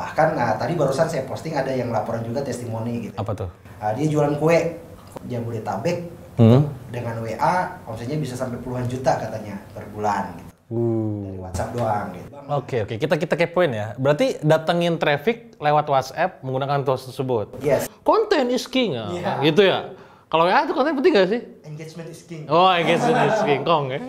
Bahkan tadi barusan saya posting ada yang laporan juga testimoni gitu. Apa tuh? Dia jualan kue Jabodetabek dengan WA, omsetnya bisa sampai puluhan juta katanya per bulan gitu. Dari WhatsApp doang gitu. Oke, kita kepoin ya. Berarti datengin traffic lewat WhatsApp menggunakan tools tersebut. Yes. Konten is king, gitu ya. Kalau WA itu konten penting gak sih? Engagement is king. Oh, engagement is king, kong ya.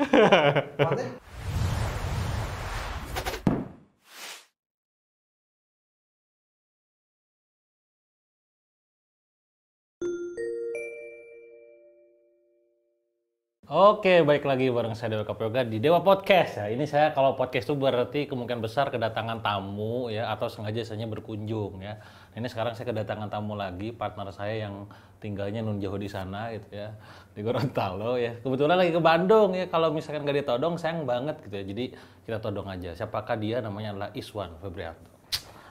Oke, balik lagi bareng saya Dewa Kapyoga di Dewa Podcast ya. Ini saya kalau podcast itu berarti kemungkinan besar kedatangan tamu ya atau sengaja saya berkunjung ya. Ini sekarang saya kedatangan tamu lagi, partner saya yang tinggalnya nun jauh di sana gitu ya, di Gorontalo ya. Kebetulan lagi ke Bandung ya. Kalau misalkan gak ditodong sayang banget gitu ya. Jadi kita todong aja. Siapakah dia? Namanya adalah Iswan Febrianto.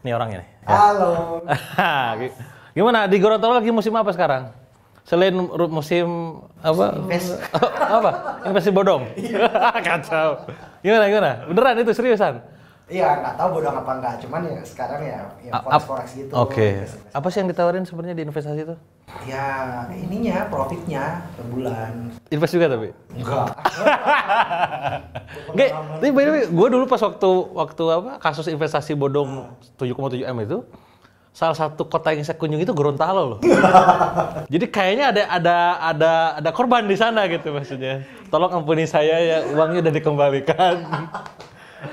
Ini orangnya nih. Ya. Halo. Gimana di Gorontalo lagi musim apa sekarang? Selain musim apa? Apa? Investasi bodong. Kacau. Gimana? Beneran itu seriusan? Iya, nggak tahu bodong apa enggak. Cuman ya sekarang ya forex gitu. Oke. Apa sih yang ditawarin sebenarnya di investasi itu? Ya ininya profitnya per bulan. Invest juga tapi? Enggak. Nggak, tapi by the way, gue dulu pas waktu apa kasus investasi bodong 7,7 M itu, salah satu kota yang saya kunjungi itu Gorontalo loh. Jadi kayaknya ada korban di sana gitu maksudnya. Tolong ampuni saya ya, uangnya udah dikembalikan.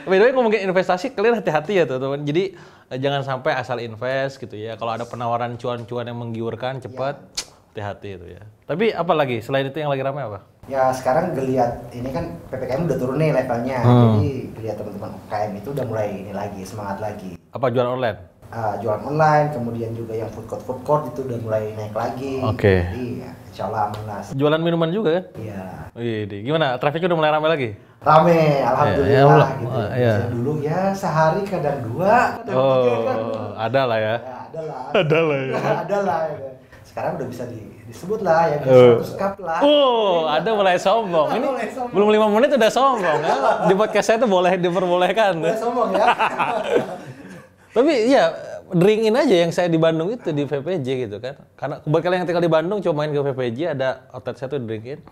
By the way, ngomongin investasi, kalian hati-hati ya teman-teman. Jadi jangan sampai asal invest gitu ya. Kalau ada penawaran cuan-cuan yang menggiurkan cepat, hati-hati itu ya. Tapi apa lagi selain itu yang lagi ramai apa? Ya sekarang geliat ini kan PPKM udah turun nih levelnya. Jadi geliat teman-teman UKM itu udah mulai ini lagi, semangat lagi. Apa jualan online? Jualan online, kemudian juga yang food court itu udah mulai naik lagi. Oke. Jadi ya, insya Allah aman lah. Jualan minuman juga kan? Iya. Wih, gimana? Trafiknya udah mulai ramai lagi? Rame, alhamdulillah gitu. Iya. Dulu ya sehari kadang 2, kadang 3 kan. Ada lah ya. Ya, ada lah. Ada lah ya. Ada lah. Ya. Sekarang udah bisa disebut lah ya 100 cup lah. Ada mulai sombong. Ini mulai sombong. belum 5 menit udah sombong ya. Di podcast saya itu boleh diperbolehkan. Udah sombong ya. Tapi ya drinkin aja yang saya di Bandung itu di VPJ gitu kan. Karena buat kalian yang tinggal di Bandung coba main ke VPJ ada outlet saya tuh drinkin.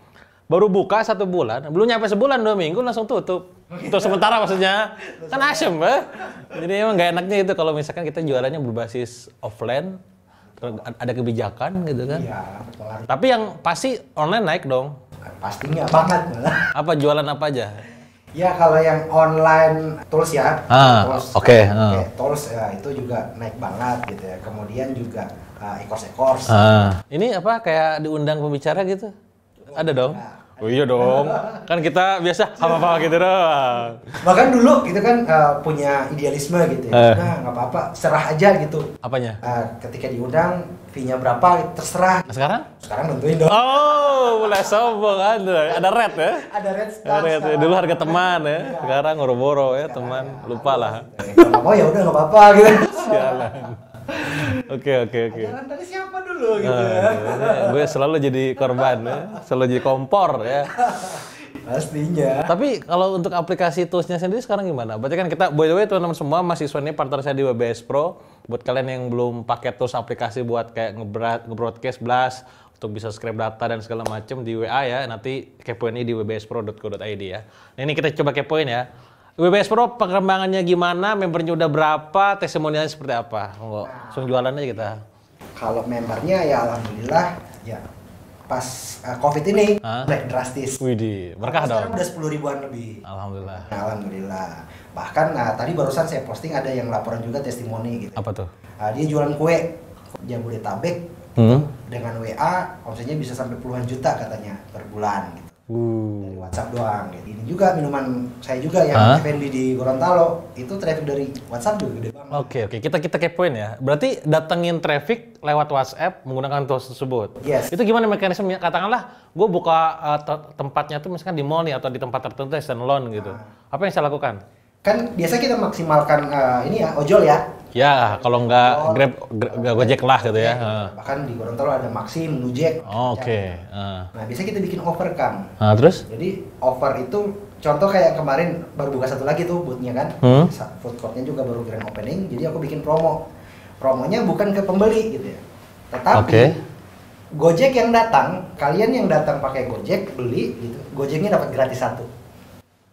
Baru buka 1 bulan, belum nyampe sebulan 2 minggu langsung tutup. Untuk sementara maksudnya. Kan asem ya. Jadi emang gak enaknya itu kalau misalkan kita jualannya berbasis offline, ada kebijakan gitu kan. Iya, betul. Tapi yang pasti online naik dong. Pastinya banget. Apa jualan apa aja? Ya kalau yang online tools ya, Oke. Tools ya, itu juga naik banget gitu ya. Kemudian juga e-course. Ini apa kayak diundang pembicara gitu? Ada dong? Oh iya dong. Kan kita biasa apa-apa gitu doang. Bahkan dulu kita kan punya idealisme gitu ya. Nah nggak apa-apa, serah aja gitu. Apanya? Ketika diundang, fee-nya berapa terserah. Nah, sekarang? Sekarang tentuin dong. Oh, mulai sombong kan. Ada red ya? Ada red sekarang. Dulu harga teman ya. Sekarang ngoro-boro ya teman. Lupa lah. Kalau mau ya udah nggak apa-apa gitu. Sialan. Oke. Jalan tadi siapa dulu gitu ya. Gue selalu jadi korban ya. Selalu jadi kompor ya. Pastinya. Tapi kalau untuk aplikasi toolsnya sendiri sekarang gimana? Berarti kan kita, by the way teman-teman semua, mahasiswa ini partner saya di WBS Pro. Buat kalian yang belum pakai tools aplikasi buat kayak nge-broadcast blast, untuk bisa scrape data dan segala macam di WA ya. Nanti kepoin di wbspro.co.id ya. Nah, ini kita coba kepoin ya. WBS Pro perkembangannya gimana? Membernya udah berapa? Testimonialnya seperti apa? Langsung jualan aja kita. Kalau membernya ya alhamdulillah ya pas COVID ini naik drastis. Widih, berkah dong. Sekarang udah 10 ribuan lebih. Alhamdulillah. Nah, alhamdulillah. Bahkan tadi barusan saya posting ada yang laporan juga testimoni gitu. Apa tuh? Dia jualan kue Jabodetabek dengan WA, omsetnya bisa sampai puluhan juta katanya per bulan gitu. Dari WhatsApp doang gitu. Ini juga minuman saya juga yang F&B di Gorontalo itu traffic dari WhatsApp juga gede banget. Oke, kita kepoin ya. Berarti datengin traffic lewat WhatsApp menggunakan tools tersebut. Yes. Itu gimana mekanismenya? Katakanlah gue buka tempatnya tuh misalkan di mall nih atau di tempat tertentu standalone gitu. Apa yang saya lakukan? Kan biasa kita maksimalkan ini ya ojol ya. Ya, kalau nggak Grab, Gojek lah gitu ya. Bahkan di Gorontalo ada Maxim, Nujek. Oke. Nah, biasanya kita bikin offer, Kang. Terus? Jadi offer itu contoh kayak kemarin baru buka satu lagi tuh boothnya kan, food courtnya juga baru grand opening, jadi aku bikin promonya bukan ke pembeli gitu ya, tetapi Gojek yang datang, kalian yang datang pakai Gojek beli gitu, Gojeknya dapat gratis 1.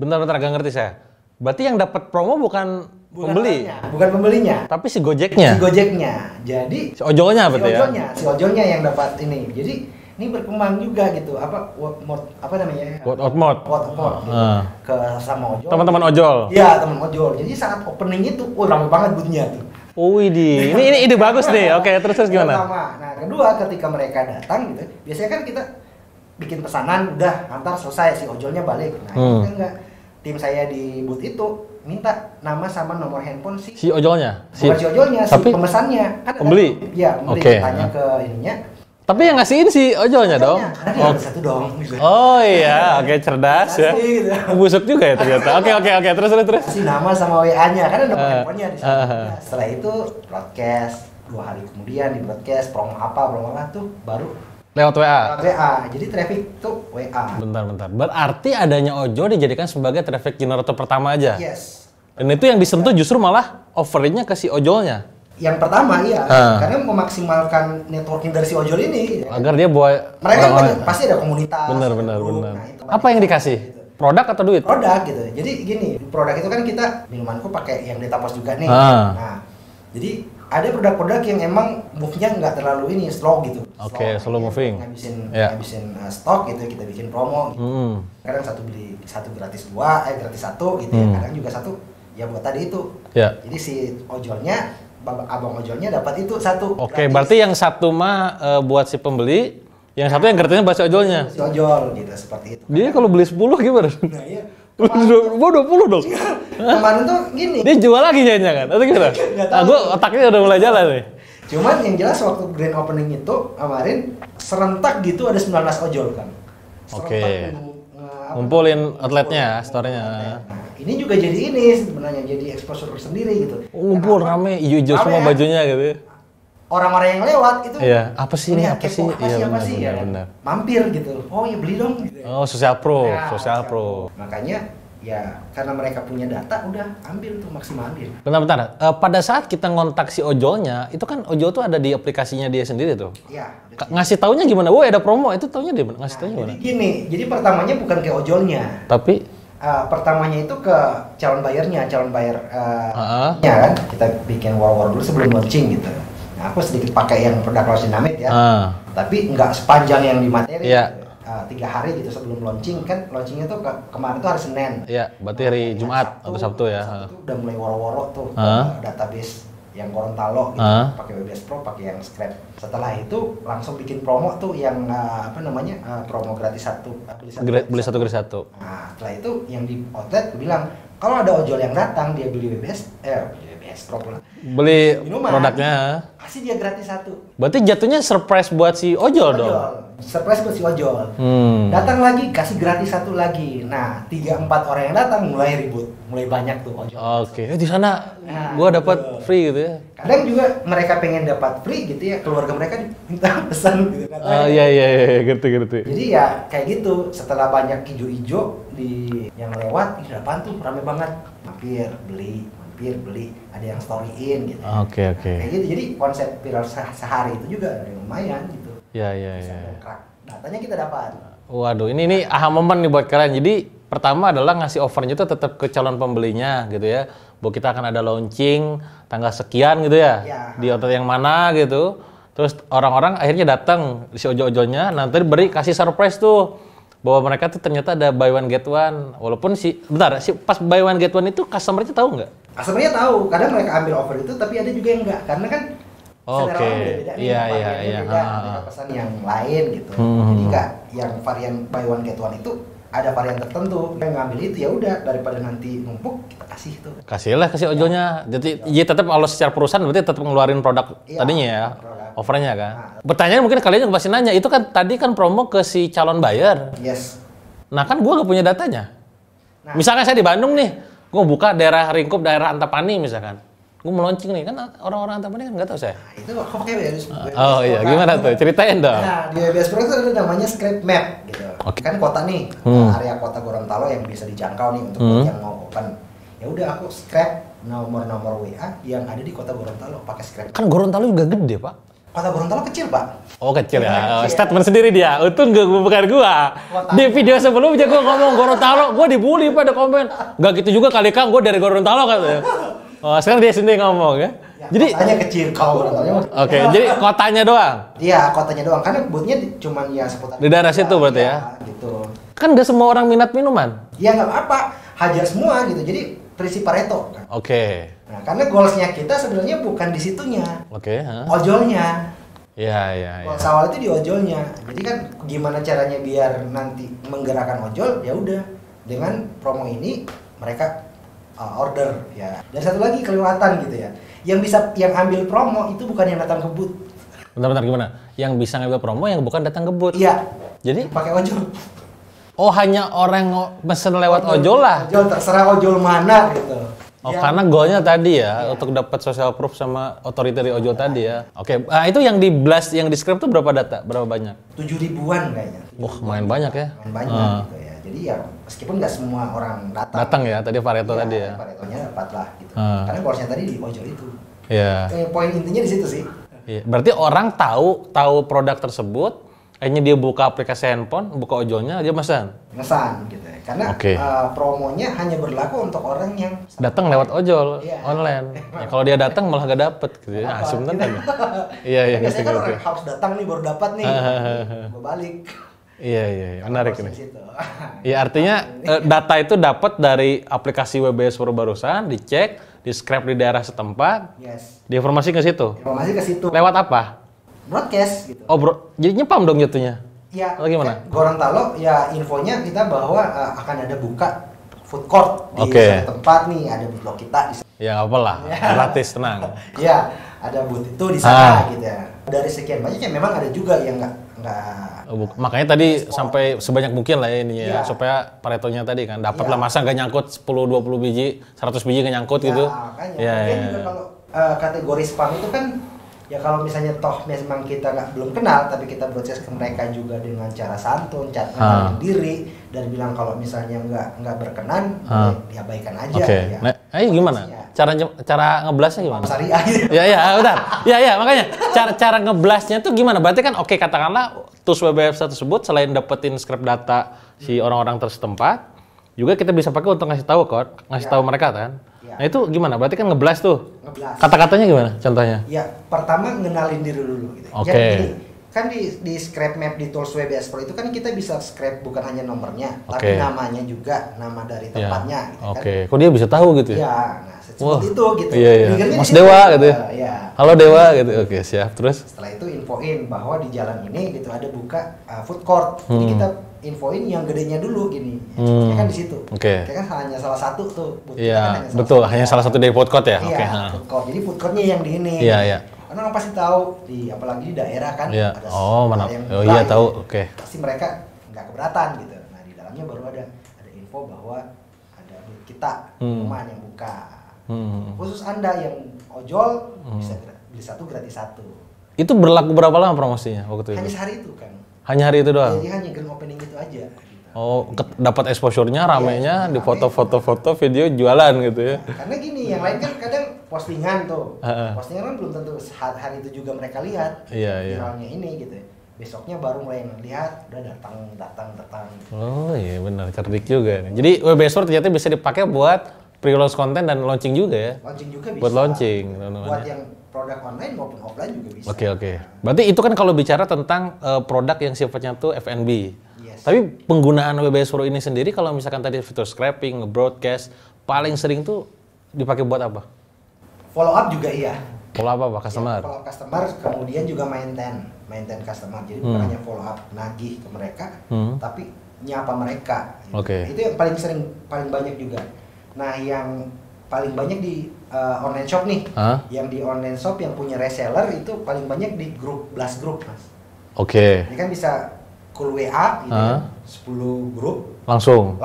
Bentar agak ngerti saya. Berarti yang dapat promo bukan pembeli, bukan pembelinya, tapi si Gojeknya. Si Gojeknya, jadi si ojolnya berarti ya. Si ojolnya yang dapat ini, jadi ini berkembang juga gitu, apa namanya? Word of mouth. Gitu. Ke sama ojol. Teman-teman ojol. Iya, teman ojol. Jadi saat opening itu, ramai banget boothnya tuh. Oh ini ide bagus nih. Oke, terus gimana? Nah, kedua ketika mereka datang gitu, biasanya kan kita bikin pesanan, udah antar selesai si ojolnya balik. Nah, ini enggak. Tim saya di booth itu minta nama sama nomor handphone si ojolnya. Bukan si ojolnya, si pemesannya. Kan pembeli. Iya, pembeli. Tanya ke ininya. Tapi yang ngasihin si ojolnya dong. Karena dia satu dong. Oh iya, oke cerdas ya. Gitu. Busuk juga ya ternyata. Oke, terus. Kasih nama sama WA-nya, kan ada handphonenya di sana. Setelah itu broadcast, 2 hari kemudian di broadcast promo apa tuh baru lewat WA. Jadi traffic tuh WA. Bentar. Berarti adanya ojol dijadikan sebagai traffic generator pertama aja. Yes. Dan itu yang disentuh justru malah offeringnya ke si ojolnya. Yang pertama iya, karena memaksimalkan networking dari si ojol ini. Agar dia buat mereka pasti ada komunitas. Benar. Nah, apa yang dikasih? Gitu. Produk atau duit? Produk gitu. Jadi gini, produk itu kan kita minumanku pakai yang Detapos juga nih. Nah, jadi ada produk-produk yang emang move-nya nggak terlalu slow gitu. Oke, slow moving. Ngabisin stok gitu, kita bikin promo gitu. Kadang satu beli satu gratis 2, gratis 1 gitu ya. Kadang juga satu ya buat tadi itu. Jadi si ojolnya, abang ojolnya dapat itu 1. Oke, berarti yang satu mah buat si pembeli, yang satu yang gratisnya buat si ojolnya. Si ojol gitu, seperti itu. Dia kalau beli 10 gimana? Nah, iya. Gua 20 dong. Kemarin tuh gini. Dia jual lagi jadinya kan? Atau gimana? Gua otaknya udah mulai jalan nih. Cuman yang jelas waktu grand opening itu kemarin serentak gitu ada 19 ojol kan. Oke. Ngumpulin outletnya, store-nya. Nah, ini juga jadi ini sebenarnya jadi exposure sendiri gitu. Ngumpul rame, hijau-hijau semua bajunya gitu. Orang-orang yang lewat itu apa sih ini? Apa sih? Iya benar. Mampir gitu. Oh ya beli dong gitu. Oh, social pro. Makanya ya karena mereka punya data udah ambil tuh maksimalin. Bentar. Pada saat kita ngontak si ojolnya, itu kan ojol tuh ada di aplikasinya dia sendiri tuh. Iya. Ngasih taunya gimana? Wah, ada promo. Itu taunya dia ngasih taunya gimana? Jadi gini, pertamanya bukan ke ojolnya. Tapi pertamanya itu ke calon buyer ya kan. Kita bikin war dulu sebelum launching gitu. Nah, aku sedikit pakai yang produk Lotion Namit ya. Tapi nggak sepanjang yang di materi. Gitu. 3 hari gitu sebelum launching kan, launchingnya tuh kemarin tuh hari Senin. Iya, berarti hari Jumat atau Sabtu ya. Sabtu udah mulai woro-woro tuh database yang Gorontalo gitu, pakai WBS Pro, pakai yang Scrap. Setelah itu langsung bikin promo tuh yang promo gratis 1, beli 1 gratis 1. Nah, setelah itu yang di outlet bilang kalau ada ojol yang datang dia beli WBS Pro pula. Beli minuman, produknya. Kasih dia gratis 1. Berarti jatuhnya surprise buat si ojol dong. Surprise buat si ojol. Datang lagi kasih gratis 1 lagi. Nah, 3-4 orang yang datang mulai ribut, mulai banyak tuh ojol. Oke, di sana gua dapat free gitu ya. Kadang juga mereka pengen dapat free gitu ya, keluarga mereka minta pesan gitu kan. Iya, ngerti. Jadi ya kayak gitu, setelah banyak ijo-ijo di yang lewat, ini apaan tuh rame banget. Mampir, beli, ada yang storyin gitu. Oke. Kayak gitu, jadi konsep viral sehari itu juga lumayan gitu. Iya. Datanya kita dapat. Waduh, ini aha momen nih buat kalian. Jadi pertama adalah ngasih offernya itu tetap ke calon pembelinya gitu ya. Bahwa kita akan ada launching tanggal sekian gitu ya. Di outlet yang mana gitu. Terus orang-orang akhirnya datang si ojol-ojolnya, nanti kasih surprise tuh. Bahwa mereka tuh ternyata ada buy one get one. Walaupun pas buy one get one itu customer-nya tahu nggak? Customer-nya tahu. Kadang mereka ambil offer itu, tapi ada juga yang enggak. Karena kan Oke. Iya. Ada pesan yang lain gitu. Jadi enggak yang varian buy one get one itu ada varian tertentu. Yang ngambil itu ya udah daripada nanti numpuk kita kasih tuh. Kasih ojolnya. Jadi ya tetap kalau secara perusahaan berarti tetap ngeluarin produk tadinya ya. Offernya kan. Pertanyaan mungkin kalian juga pasti nanya, itu kan tadi kan promo ke si calon buyer. Yes. Nah kan gue nggak punya datanya. Misalkan saya di Bandung nih, gue buka daerah Ringkup, daerah Antapani misalkan. Gue mau launching nih, kan orang-orang Antapani kan nggak tahu saya. Itu aku pakai WBS Pro. Oh iya, gimana tuh? Ceritain dong. Nah, di WBS Pro itu ada namanya Scrap Map gitu. Oke. Kan kota nih, area kota Gorontalo yang bisa dijangkau nih untuk yang mau open. Ya udah aku scrap nomor-nomor WA yang ada di kota Gorontalo pakai scrap. Kan Gorontalo juga gede, Pak. Kota Gorontalo kecil, Pak. Oh, kecil ya. Kecil. Statement sendiri dia. Untung bukan gua. Di video sebelumnya gua ngomong Gorontalo, gua dibully pada komen. Enggak gitu juga kali Kang, gua dari Gorontalo katanya. Oh, sekarang dia sendiri ngomong ya. Jadi kotanya kecil kalau Gorontalo. Oke, jadi kotanya doang. Iya, kotanya doang. Karena booth-nya cuman ya seputar Di daerah situ berarti ya. Gitu. Kan nggak semua orang minat minuman. Ya nggak apa-apa, hajar semua gitu. Jadi prinsip Pareto kan. Oke. Nah, karena goalsnya kita sebenarnya bukan di situnya. Oke. Ojolnya. Iya. Goals awal itu di ojolnya. Jadi kan gimana caranya biar nanti menggerakkan ojol? Ya udah dengan promo ini mereka order ya. Dan satu lagi kelewatan gitu ya. Yang ambil promo itu bukan yang datang ke booth. Bentar gimana? Yang bisa ngambil promo yang bukan datang ke booth. Iya. Jadi pakai ojol. Oh, hanya orang pesen lewat ojol lah. Ojol terserah ojol mana gitu. Oh, karena goalnya tadi ya, untuk dapat social proof sama otorita dari ojol tadi ya. Oke, itu yang di blast, yang di script tuh berapa data? Berapa banyak? 7.000-an kayaknya. Wah, main banyak ya. Main banyak gitu ya. Jadi ya meskipun nggak semua orang datang ya, tadi Pareto tadi ya. Paretonya dapat lah gitu. Karena goalsnya tadi di ojol itu. Iya. Poin intinya di situ sih. Iya. Berarti orang tahu produk tersebut, akhirnya dia buka aplikasi handphone, buka ojolnya, dia mesan gitu ya. Karena promonya hanya berlaku untuk orang yang datang lewat ojol online. Ya, kalau dia datang malah gak dapet gitu ya. Sebentar kan. Iya. Biasanya kan orang harus datang nih baru dapat nih. Gue balik. Iya, menarik ini. Iya, artinya data itu dapat dari aplikasi WBS Pro barusan, dicek, di scrap di daerah setempat, diinformasi ke situ. Informasi ke situ. Lewat apa? Broadcast gitu. Oh, jadi nyepam dong jatuhnya. Iya. Gimana? Gorontalo ya infonya kita bahwa akan ada buka food court di suatu tempat nih, ada blog kita di sana. Ya nggak apa-apa lah, gratis, tenang. Iya, ada booth itu di sana gitu ya. Dari sekian banyak ya memang ada juga yang nggak. Makanya tadi sampai sebanyak mungkin lah ya ininya ya, supaya Paretonya tadi kan dapat lah, masa nggak nyangkut 10-20 biji, 100 biji nggak nyangkut gitu. Makanya. Juga kalau kategori spam itu kan ya kalau misalnya toh memang kita belum kenal tapi kita broadcast ke mereka juga dengan cara santun, cara diri dan bilang kalau misalnya nggak berkenan ya abaikan aja. Oke. Nah, gimana? Cara ngeblasnya gimana? Syariah. Ya, benar. Ya, makanya cara ngeblasnya tuh gimana? Berarti kan katakanlah tools WBS tersebut selain dapetin script data si orang-orang tersetempat, juga kita bisa pakai untuk ngasih tahu mereka kan. Nah itu gimana? Berarti kan ngeblas tuh. Kata-katanya gimana? Contohnya? Ya, pertama ngenalin diri dulu gitu. Jadi kan di scrap map di tools WBS Pro itu kan kita bisa scrap bukan hanya nomornya, tapi namanya juga, nama dari tempatnya gitu kan. Kok dia bisa tahu gitu ya? Iya, nah seperti itu gitu. Iya. Mas Dewa gitu ya? Iya. Halo Dewa gitu. Oke, siap. Terus? Setelah itu infoin bahwa di jalan ini gitu ada buka food court. Jadi kita infoin yang gedenya dulu gini. Ya kan di situ. Oke. Kan hanya salah satu tuh. Iya, betul. Hanya salah satu dari food court ya? Iya, food court. Jadi food courtnya yang di ini. Iya. Karena orang pasti tahu apalagi di daerah kan ada mana yang tahu. Oke. Pasti mereka nggak keberatan gitu. Nah, di dalamnya baru ada info bahwa ada kita minuman yang buka. Khusus Anda yang ojol bisa beli satu gratis satu. Itu berlaku berapa lama promosinya waktu itu? Hanya sehari itu kan. Hanya hari itu doang? Jadi hanya grand opening itu aja. Dapat exposure-nya, ramenya, di foto-foto, video jualan gitu ya. Karena gini, yang lain kan kadang postingan tuh. Postingan kan belum tentu hari itu juga mereka lihat. Viralnya ini gitu. Besoknya baru mulai lihat, udah datang. Oh iya benar, cerdik juga. Jadi WBS Pro ternyata bisa dipakai buat pre-launch konten dan launching juga ya? Launching juga bisa. Buat launching. Buat yang produk online maupun offline juga bisa. Oke. Berarti itu kan kalau bicara tentang produk yang sifatnya tuh F&B. Tapi penggunaan WBS Pro ini sendiri kalau misalkan tadi fitur scraping, broadcast, paling sering tuh dipakai buat apa? Follow up juga iya. Follow up apa? Customer? Ya, follow up customer, kemudian juga maintain customer. Jadi bukan hanya follow up nagih ke mereka, tapi nyapa mereka. Gitu. Itu yang paling sering, paling banyak juga. Nah, yang paling banyak di online shop nih, yang di online shop yang punya reseller itu paling banyak di blast group, Mas. Ini kan bisa call WA gitu, 10 grup langsung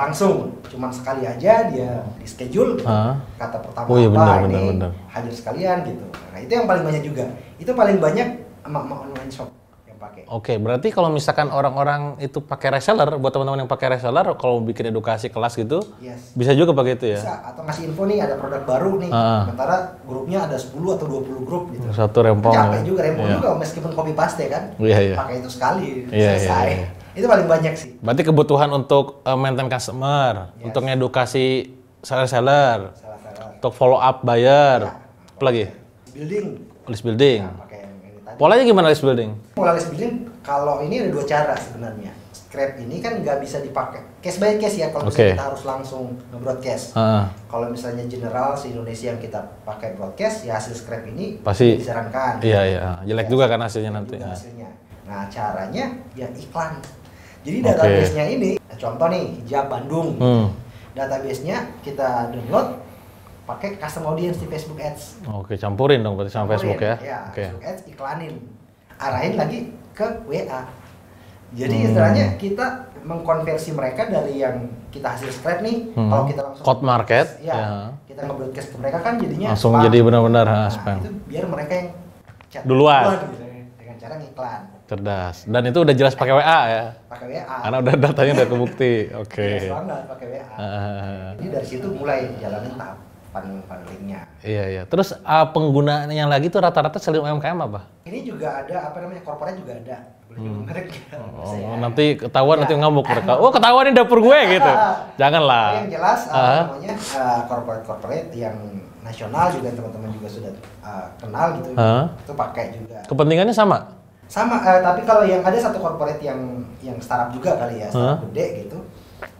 cuman sekali aja dia di schedule gitu. Kata pertama hadir sekalian gitu. Nah itu yang paling banyak juga, itu paling banyak emak-emak online shop yang dipakai. Oke, berarti kalau misalkan orang-orang itu pakai reseller, buat teman-teman yang pakai reseller, kalau bikin edukasi kelas gitu, bisa juga pakai itu ya? Bisa, atau ngasih info nih ada produk baru nih, sementara grupnya ada 10 atau 20 grup gitu. Satu rempong. Capek juga, rempong juga meskipun copy paste kan, pakai itu sekali, selesai. Itu paling banyak sih. Berarti kebutuhan untuk maintain customer, untuk ngedukasi seller, untuk follow up buyer, apa lagi? List building. Polanya gimana list building? Pola list building, kalau ini ada 2 cara sebenarnya. Scrap ini kan nggak bisa dipakai case by case ya, kalau misalnya kita harus langsung nge-broadcast. Kalau misalnya general se-Indonesia yang kita pakai broadcast, ya hasil scrap ini pasti disarankan. Iya, jelek juga kan hasilnya nanti. Nah, caranya ya iklan. Jadi database-nya ini, contoh nih, Hijab Bandung. Database-nya kita download pakai custom audience di Facebook Ads. Oke, campurin dong berarti sama Facebook ya. Ya, Facebook Ads iklanin. Arahin lagi ke WA. Jadi istilahnya kita mengkonversi mereka dari yang kita hasil scrap nih, kalau kita langsung Hot market, kita nge-broadcast ke mereka kan jadinya langsung jadi benar-benar spam. Itu biar mereka yang chat duluan gitu, dengan cara ngiklan. Cerdas. Dan itu udah jelas pakai WA ya? Pakai WA. Karena udah datanya udah kebukti. Oke. Jelas banget pakai WA. Jadi dari situ mulai jalanin tahap funneling-nya. Iya. Terus penggunaannya lagi tuh rata-rata selain UMKM apa? Ini juga ada corporate juga ada. Merek ya. Nanti ketahuan nanti ngamuk mereka. Oh, ketahuan ini dapur gue gitu. Janganlah. Yang jelas namanya corporate yang nasional juga teman-teman juga sudah kenal gitu. Itu pakai juga. Kepentingannya sama? Sama, tapi kalau yang ada satu corporate yang startup juga kali ya, startup gede gitu.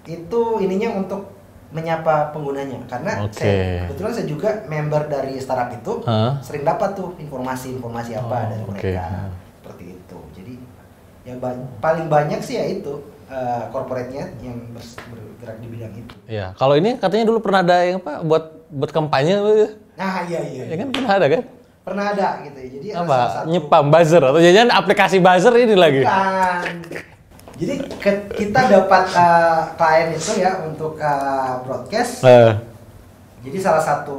Itu ininya untuk menyapa penggunanya, karena kebetulan saya juga member dari startup itu, sering dapat tuh informasi apa dari mereka seperti itu. Jadi yang paling banyak sih ya itu corporate-nya yang bergerak di bidang itu. Iya, kalau ini katanya dulu pernah ada yang apa buat kampanye. Nah, iya. Ya kan pernah ada kan? Pernah ada gitu. Jadi apa? Nyepam buzzer atau jangan aplikasi buzzer ini lagi? Bukan. Jadi kita dapat klien itu ya untuk broadcast. Jadi salah satu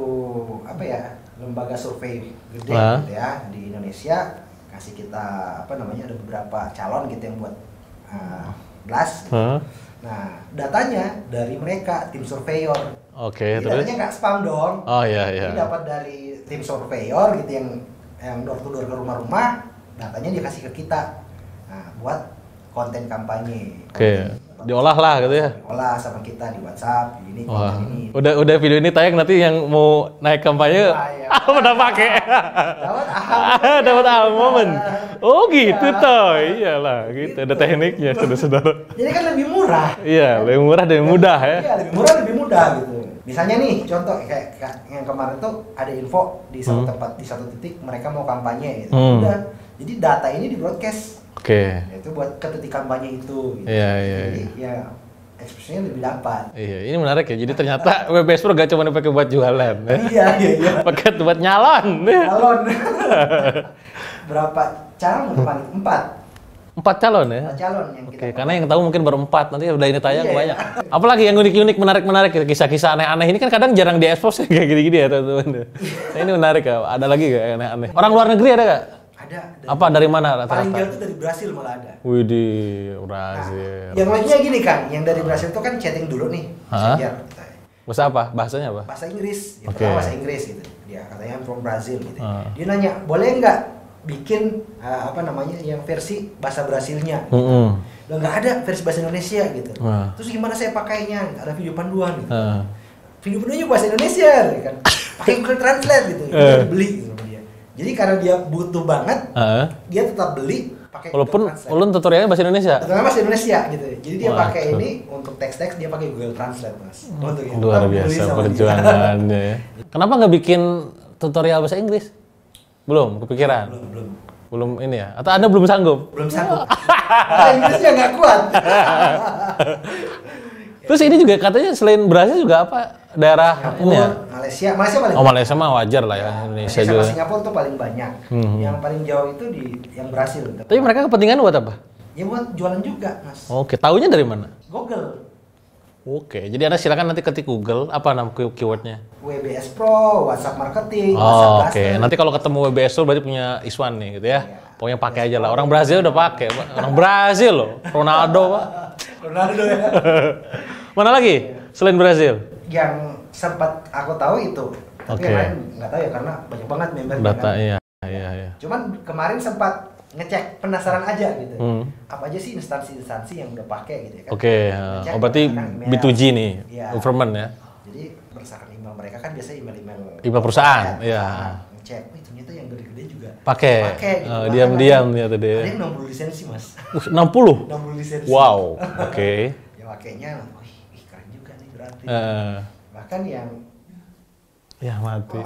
lembaga survei gede gitu ya di Indonesia kasih kita ada beberapa calon gitu yang buat blast. Nah, datanya dari mereka tim surveyor. Oke, terus datanya nggak spam dong. Oh iya. Jadi dapat dari tim surveyor gitu yang door to door ke rumah-rumah, datanya dia kasih ke kita. Nah, buat konten kampanye. Diolah lah gitu ya. Diolah sama kita di WhatsApp, ini konten ini. Udah video ini tayang nanti yang mau naik kampanye udah pakai. Dapat momen. Oh gitu toh. Iyalah, gitu. Ada tekniknya, saudara-saudara. Jadi kan lebih murah. Iya, lebih murah dan mudah ya. Iya, lebih murah lebih mudah gitu. Misalnya nih, contoh kayak yang kemarin tuh ada info di satu tempat, di satu titik mereka mau kampanye gitu. Udah. Jadi data ini di broadcast. Itu buat ke titik kampanye itu. Gitu. Iya. Jadi ya ekspresinya lebih dapat. Iya, ini menarik ya. Jadi ternyata WBS Pro gak cuma dipakai buat jualan. Iya. Pakai buat nyalon. Berapa calon? 4 calon ya? 4 calon yang kita karena yang tahu mungkin berempat, nanti udah ini tayang banyak. Apalagi yang unik-unik, menarik, kisah-kisah aneh-aneh ini kan kadang jarang diekspos kayak gini-gini ya teman-teman. Nah, ini menarik ya, ada lagi gak aneh-aneh? Orang luar negeri ada gak? Ada. Apa dari mana rata-rata? Paling jauh itu dari Brasil malah ada. Widih, Brasil. Nah, yang lainnya gini kan, yang dari Brasil itu kan chatting dulu nih. Bahasa apa? Bahasanya apa? Bahasa Inggris. Bahasa Inggris gitu. Dia katanya from Brazil gitu. Dia nanya, boleh nggak bikin yang versi bahasa Brasilnya? Udah nggak ada versi bahasa Indonesia gitu. Terus gimana saya pakainya? Ada video panduan gitu. Video panduannya bahasa Indonesia kan. Pakai Google Translate gitu. Dia beli gitu sama dia. Jadi karena dia butuh banget, dia tetap beli pakai walaupun ulun tutorialnya bahasa Indonesia. Tutorialnya bahasa Indonesia gitu. Jadi dia pakai ini untuk teks-teks dia pagai Google Translate, Mas. Luar biasa perjuangannya ya. Kenapa nggak bikin tutorial bahasa Inggris? Belum kepikiran? Belum ini ya? Atau Anda belum sanggup? Belum sanggup. Bahasa Inggrisnya nggak kuat. Terus ini juga katanya selain Brasil juga apa? Daerah Singapura, ini ya? Malaysia paling. Oh, Malaysia mah wajar lah ya. Indonesia juga. Singapura tuh paling banyak. Yang paling jauh itu di yang Brasil. Tapi mereka kepentingan buat apa? Ya buat jualan juga, Mas. Oke, taunya dari mana? Google. Oke, jadi Anda silakan nanti ketik Google apa nama keywordnya? WBS Pro, WhatsApp Marketing, Oh, WhatsApp oke. Blaster. Nanti kalau ketemu WBS Pro berarti punya Iswan nih gitu ya. Iya. Pokoknya pakai aja lah. Orang Brazil udah pakai, Pak. Orang Brazil loh. Ronaldo, Pak. Ronaldo ya. Mana lagi selain Brazil? Yang sempat aku tahu itu, tapi Oke. yang lain nggak tahu ya karena banyak banget membernya Data, kan. iya. Cuman kemarin sempat ngecek penasaran aja gitu. Apa aja sih instansi-instansi yang udah pakai gitu ya kan? Oke, Ngecek berarti berdasarkan email. B2G nih, Iya. government ya. Jadi berdasarkan email mereka kan biasanya email-email Email perusahaan, iya. Ngecek, ternyata yang gede-gede juga Pakai. gitu. Bahkan Diam-diam ada- ternyata dia. Ada yang 60 lisensi mas. 60? 60 lisensi. Wow, oke. Ya pakainya, wih keren juga nih berarti. Eh, Bahkan yang ya mati.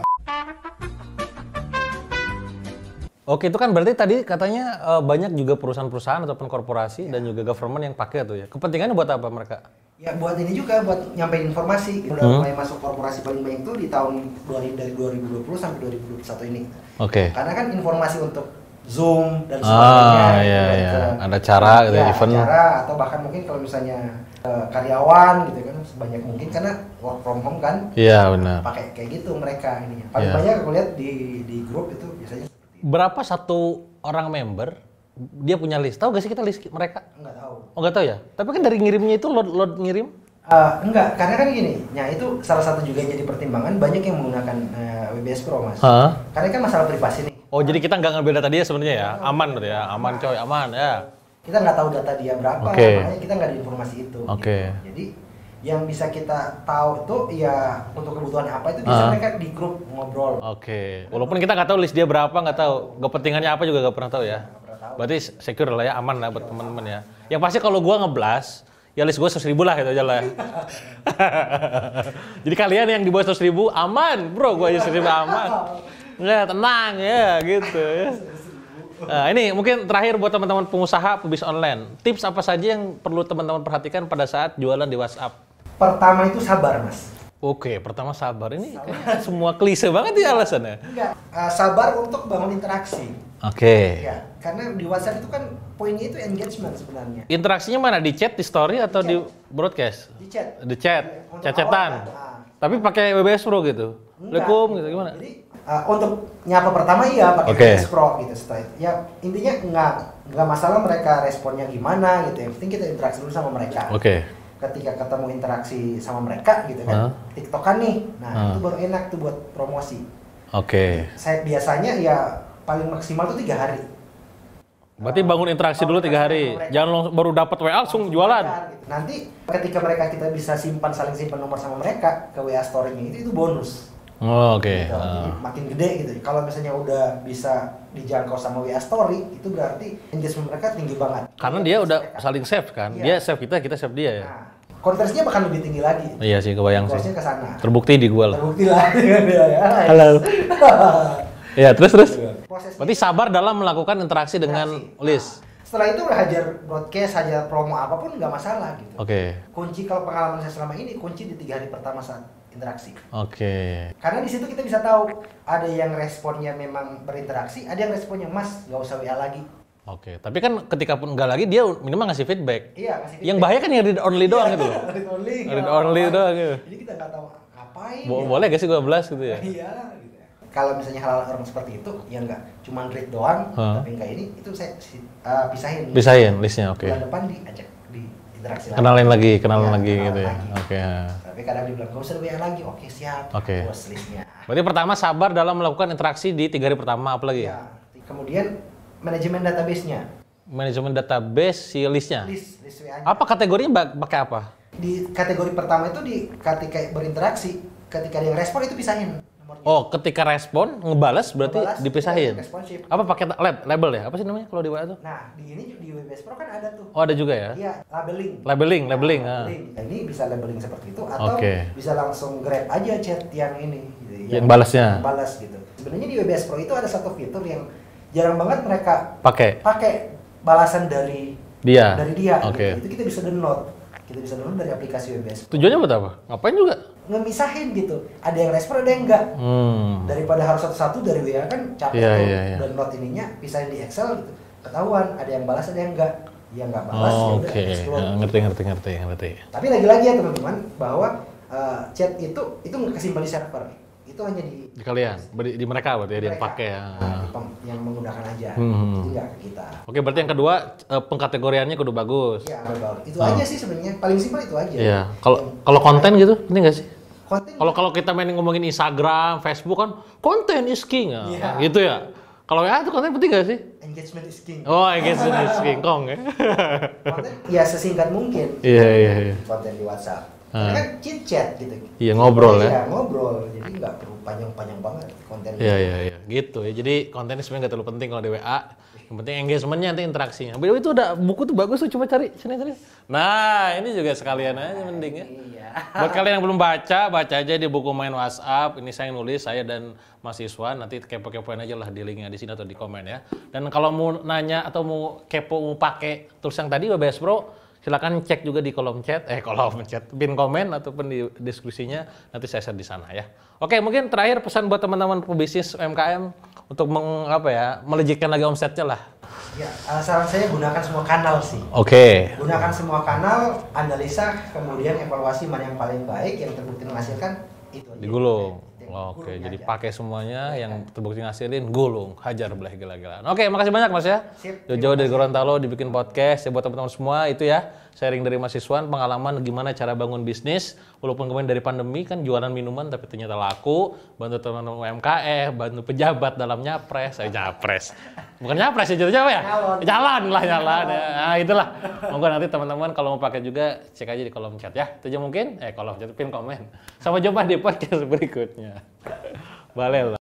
Oke, itu kan berarti tadi katanya banyak juga perusahaan-perusahaan ataupun korporasi dan juga government yang pakai tuh ya. Kepentingannya buat apa mereka? ya buat ini juga buat nyampein informasi. Udah mulai masuk korporasi paling banyak tuh di tahun dari 2020 sampai 2021 ini. Oke. Karena kan informasi untuk Zoom dan sebagainya. Iya. ke- Ada cara gitu ya, ya, event. cara atau bahkan mungkin kalau misalnya karyawan gitu kan sebanyak mungkin karena work from home kan Iya, benar. pakai kayak gitu mereka ininya. Paling Iya. banyak aku lihat di grup itu biasanya seperti itu. Berapa satu orang member dia punya list? Tahu gak sih kita list mereka? Enggak tahu. Oh, nggak tahu ya? Tapi kan dari ngirimnya itu load ngirim? Enggak, karena kan gini, ya itu salah satu juga yang jadi pertimbangan banyak yang menggunakan WBS Pro mas. Hah? Karena kan masalah privasi nih. Oh, jadi kita nggak ngambil data dia sebenarnya ya? Aman berarti ya? Aman coy, aman ya. Kita nggak tahu data dia berapa, Oke. makanya kita nggak ada informasi itu. Oke. Gitu. Jadi yang bisa kita tahu tuh ya untuk kebutuhan apa itu bisa mereka di grup ngobrol. Oke. Walaupun kita nggak tahu list dia berapa, nggak tahu kepentingannya apa juga nggak pernah tahu ya. Berarti secure lah ya, aman lah buat teman-teman ya. Yang pasti kalau gua ngeblas, ya list gua 100.000 lah gitu aja lah. Ya. Jadi kalian yang di bawah 100.000 aman, bro. Gua aja 100.000 aman. Nggak, tenang ya gitu ya. Nah, ini mungkin terakhir buat teman-teman pengusaha pebisnis online. Tips apa saja yang perlu teman-teman perhatikan pada saat jualan di WhatsApp? Pertama itu sabar mas. Oke, pertama sabar. Ini kayaknya semua klise banget ya alasannya. Enggak, sabar untuk bangun interaksi. Oke. Ya, karena di WhatsApp itu kan poinnya itu engagement sebenarnya. Interaksinya mana? Di chat, di story, atau di broadcast? Di chat. Di chat, Untuk chat-chatan. awal, nah. Tapi pakai WBS Pro gitu. Enggak. Assalamualaikum gitu gimana? Jadi untuk nyapa pertama iya pakai Oke. WBS Pro gitu. Setelah itu ya intinya nggak masalah mereka responnya gimana gitu. Yang penting kita interaksi dulu sama mereka. Oke. Ketika ketemu interaksi sama mereka gitu kan, TikTokan nih, nah itu baru enak tuh buat promosi. Oke. Saya biasanya ya paling maksimal tuh 3 hari. Berarti bangun interaksi dulu 3 hari. Jangan baru dapat WA langsung jualan. Gitu. Nanti ketika mereka kita bisa saling simpan nomor sama mereka ke WA story-nya itu bonus. Oh, oke. Gitu. Jadi makin gede gitu. Kalau misalnya udah bisa dijangkau sama WA story, itu berarti engagement mereka tinggi banget. Karena dia udah saling save kan. Iya. Dia save kita save dia ya. Nah, konversinya bahkan lebih tinggi lagi. Iya sih, kebayang sih. Konversinya ke sana. Terbukti di gua lah. Terbukti lah dengan dia ya. Halo. Ya, terus. Prosesnya Berarti sabar dalam melakukan interaksi dengan interaksi. list. Setelah itu hajar broadcast, hajar promo apapun nggak masalah gitu. Oke. Kunci kalau pengalaman saya selama ini kunci di 3 hari pertama saat interaksi. Oke. Karena di situ kita bisa tahu ada yang responnya memang berinteraksi, ada yang responnya mas nggak usah WA lagi. Oke, tapi kan ketika pun enggak lagi dia minimal ngasih feedback. Iya kasih Yang bahaya kan yang read only doang gitu loh. Read only. Read only doang gitu. Jadi kita nggak tahu ngapain. Boleh gak sih gua belas gitu ya? Iya. Gitu. Kalau misalnya hal orang seperti itu, ya nggak cuma read doang, tapi nggak ini, itu saya pisahin. Pisahin listnya, oke. Bulan depan diajak di interaksi lagi. Kenalin lagi Kenalan gitu ya. lagi. Oke. Tapi kadang dibilang gak usah WA lagi, oke siap. Oke. Bos listnya. Berarti pertama sabar dalam melakukan interaksi di 3 hari pertama, apa lagi? Ya. Kemudian manajemen database-nya. Manajemen database si listnya. List WA-nya. Apa kategorinya pakai apa? Di kategori pertama itu di ketika berinteraksi, ketika dia respon itu pisahin nomornya. Oh, ketika respon ngebales berarti Ngebalas, dipisahin. responsif. Apa pakai label ya? Apa sih namanya kalau di WA tuh? Nah, di ini di WBS Pro kan ada tuh. Oh, ada juga ya? Iya, labeling. Labeling. Nah, ah. Nah, ini bisa labeling seperti itu atau Oke. bisa langsung grab aja chat yang ini gitu, Yang balasnya. balas gitu. Sebenarnya di WBS Pro itu ada satu fitur yang jarang banget mereka Pakai balasan dari dia. dia. Oke. Gitu. Itu kita bisa download. Kita bisa download dari aplikasi WBS Pro. Tujuannya buat apa? Ngapain juga? Ngemisahin gitu. Ada yang respon, ada yang enggak. Daripada harus satu-satu dari WA kan capek Iya, tuh iya. download ininya, pisahin di Excel gitu. Ketahuan ada yang balas, ada yang enggak. dia nggak balas, ya udah Oke, explode. ngerti. Tapi lagi-lagi ya teman-teman, bahwa chat itu nggak kesimpan di server, itu hanya di kalian, di mereka berarti ya dia yang mereka. pakai ya. Yang menggunakan aja, Hmm. jadi nggak ke kita. Oke, berarti yang kedua pengkategoriannya kudu bagus. Iya, itu aja sih sebenarnya, paling simpel itu aja. Iya. Kalau konten gitu, penting nggak sih? Konten Kalau kita main ngomongin Instagram, Facebook kan konten is king, Iya. gitu ya. Kalau WA itu konten penting nggak sih? engagement is king. Oh, engagement is king, kong ya. Konten ya sesingkat mungkin. Iya. Konten di WhatsApp. Karena kan chit chat gitu. Iya, ngobrol ya. Iya, ngobrol. Jadi nggak perlu panjang-panjang banget kontennya. Iya. Gitu ya. Jadi konten sebenarnya nggak terlalu penting kalau di WA. Yang penting engagementnya nanti interaksinya. By the way, itu udah buku tuh bagus tuh, coba cari sini. Nah, ini juga sekalian aja mending ya. Iya. Buat kalian yang belum baca aja di buku main WhatsApp. Ini saya nulis, saya dan Mas Iswan. Nanti kepo-kepoin aja lah di linknya di sini atau di komen ya. Dan kalau mau nanya atau mau kepo, mau pakai tools yang tadi WBS Pro, silakan cek juga di kolom chat, pin komen ataupun di deskripsinya, nanti saya share di sana ya. Oke, mungkin terakhir pesan buat teman-teman pebisnis UMKM untuk melejitkan lagi omsetnya lah. Ya, saran saya gunakan semua kanal sih. Oke. Gunakan semua kanal, analisa, kemudian evaluasi mana yang paling baik, yang terbukti menghasilkan itu aja. Digulung. Gulung Oke, jadi aja. pakai semuanya yang terbukti ngasilin, gulung, hajar belah gila-gilaan. Oke, makasih banyak Mas ya. Sip, Jauh-jauh dari Gorontalo dibikin podcast ya buat teman-teman semua itu ya. Sharing dari Mas Iswan, pengalaman gimana cara bangun bisnis walaupun kemarin dari pandemi kan jualan minuman tapi ternyata laku, bantu teman-teman UMKM, bantu pejabat dalam nyapres. Bukan nyapres ya, jatuhnya apa ya? Jalan ya. Nah, itulah. Monggo nanti teman-teman kalau mau pakai juga cek aja di kolom chat ya. Itu aja mungkin kolom chat, pin komen. Sampai jumpa di podcast berikutnya. Balel.